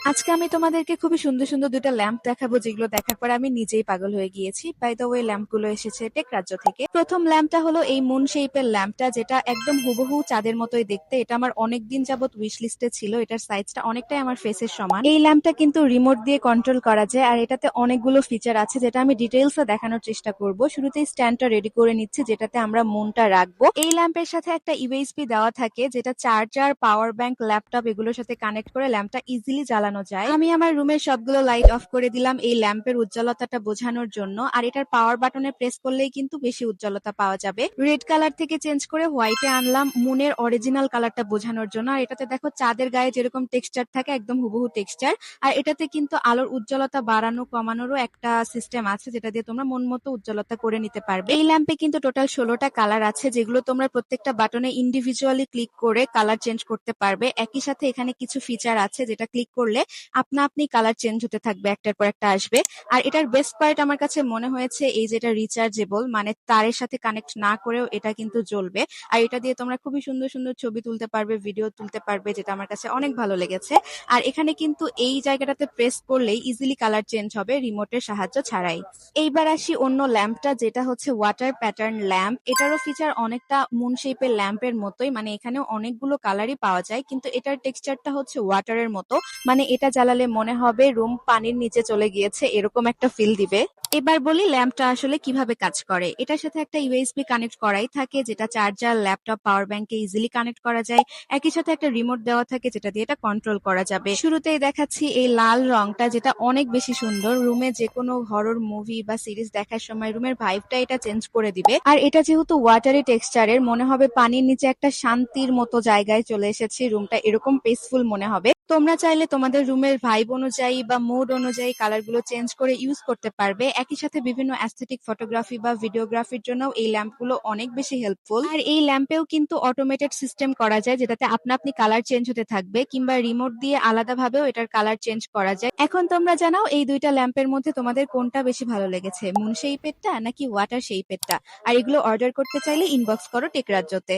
আজকে আমি তোমাদেরকে খুবই সুন্দর সুন্দর দুইটা ল্যাম্প দেখাবো, যেগুলো দেখার পরে আমি নিজেই পাগল হয়ে গিয়েছি। বাই দ্য ওয়ে, ল্যাম্প গুলো এসেছে টেক রাজ্য থেকে। প্রথম ল্যাম্পটা হলো এই মুন শেপের ল্যাম্পটা, যেটা একদম হুবহু চাঁদের মতোই দেখতে। এটা আমার অনেক দিন যাবত উইশ লিস্টে ছিল। এটার সাইজটা অনেকটাই আমার ফেসের সমান। এই ল্যাম্পটা কিন্তু রিমোট দিয়ে কন্ট্রোল করা যায়, আর এটাতে অনেকগুলো ফিচার আছে যেটা আমি ডিটেইলসে দেখানোর চেষ্টা করব। শুরুতেই স্ট্যান্ডটা রেডি করে নিচ্ছি, যেটাতে আমরা মুনটা রাখবো। এই ল্যাম্পের সাথে একটা ইউএসবি দেওয়া থাকে, যেটা চার্জার, পাওয়ার ব্যাংক, ল্যাপটপ এগুলোর সাথে কানেক্ট করে ল্যাম্পটা ইজিলি জ্বালানো যায়। আমি আমার রুমের সবগুলো লাইট অফ করে দিলাম এই ল্যাম্পের উজ্জ্বলতাটা বোঝানোর জন্য। আর এটার পাওয়ার বাটনে প্রেস করলেই কিন্তু বেশি উজ্জ্বলতা পাওয়া যাবে। রেড কালার থেকে চেঞ্জ করে হোয়াইটে আনলাম মুনের অরিজিনাল কালারটা বোঝানোর জন্য। আর এটাতে দেখো চাঁদের গায়ে যেরকম টেক্সচার থাকে, একদম হুবহু টেক্সচার। আর এটাতে কিন্তু আলোর উজ্জ্বলতা বাড়ানো কমানোরও একটা সিস্টেম আছে, যেটা দিয়ে তোমরা মন মতো উজ্জ্বলতা করে নিতে পারবে। এই ল্যাম্পে কিন্তু টোটাল 16টা কালার আছে, যেগুলো তোমরা প্রত্যেকটা বাটনে ইন্ডিভিজুয়ালি ক্লিক করে কালার চেঞ্জ করতে পারবে। একই সাথে এখানে কিছু ফিচার আছে যেটা ক্লিক করলে আপনা আপনি কালার চেঞ্জ হতে থাকবে, একটার পর একটা আসবে। আর এটার বেস্ট পয়েন্ট আমার কাছে মনে হয়েছে এই যে এটা রিচার্জেবল, মানে তারের সাথে কানেক্ট না করেও এটা কিন্তু জ্বলবে। আর এটা দিয়ে তোমরা খুবই সুন্দর সুন্দর ছবি তুলতে পারবে, ভিডিও তুলতে পারবে, যেটা আমার কাছে অনেক ভালো লেগেছে। আর এখানে কিন্তু এই জায়গাটাতে প্রেস করলেই ইজিলি কালার চেঞ্জ হবে রিমোটের সাহায্য ছাড়াই। এইবার আসি অন্য ল্যাম্পটা, যেটা হচ্ছে ওয়াটার প্যাটার্ন ল্যাম্প। এটারও ফিচার অনেকটা মুন শেপের ল্যাম্পের মতোই, মানে এখানেও অনেকগুলো কালারই পাওয়া যায়, কিন্তু এটার টেক্সচারটা হচ্ছে ওয়াটারের মতো। মানে এটা জ্বালালে মনে হবে রুম পানির নিচে চলে গিয়েছে, এরকম একটা ফিল দিবে। এবার বলি ল্যাম্পটা আসলে কিভাবে কাজ করে। এটার সাথে একটা ইউএসবি কানেক্ট করাই থাকে, যেটা চার্জার, ল্যাপটপ, পাওয়ার ব্যাংকে ইজিলি কানেক্ট করা যায়। একই সাথে একটা রিমোট দেওয়া থাকে, যেটা দিয়ে এটা কন্ট্রোল করা যাবে। শুরুতেই দেখাচ্ছি এই লাল রংটা, যেটা অনেক বেশি সুন্দর। রুমে যে কোনো হরর মুভি বা সিরিজ দেখার সময় রুমের ভাইবটা এটা চেঞ্জ করে দিবে। আর এটা যেহেতু ওয়াটারি টেক্সচারের, মনে হবে পানির নিচে একটা শান্তির মতো জায়গায় চলে এসেছি। রুমটা এরকম পিসফুল মনে হবে। তোমরা চাইলে তোমাদের রুমের ভাইব অনুযায়ী বা মুড অনুযায়ী কালার গুলো চেঞ্জ করে ইউজ করতে পারবে। একই সাথে বিভিন্ন অ্যাস্থেটিক ফটোগ্রাফি বা ভিডিওগ্রাফির জন্য এই ল্যাম্প গুলো অনেক বেশি হেল্পফুল। আর এই ল্যাম্পেও কিন্তু অটোমেটেড সিস্টেম করা যায়, যেটাতে আপনা আপনি কালার চেঞ্জ হতে থাকবে, কিংবা রিমোট দিয়ে আলাদাভাবেও এটার কালার চেঞ্জ করা যায়। এখন তোমরা জানাও এই দুইটা ল্যাম্পের মধ্যে তোমাদের কোনটা বেশি ভালো লেগেছে, মুন শেপেরটা নাকি ওয়াটার শেপেরটা? আর এগুলো অর্ডার করতে চাইলে ইনবক্স করো টেকরাজ্যতে।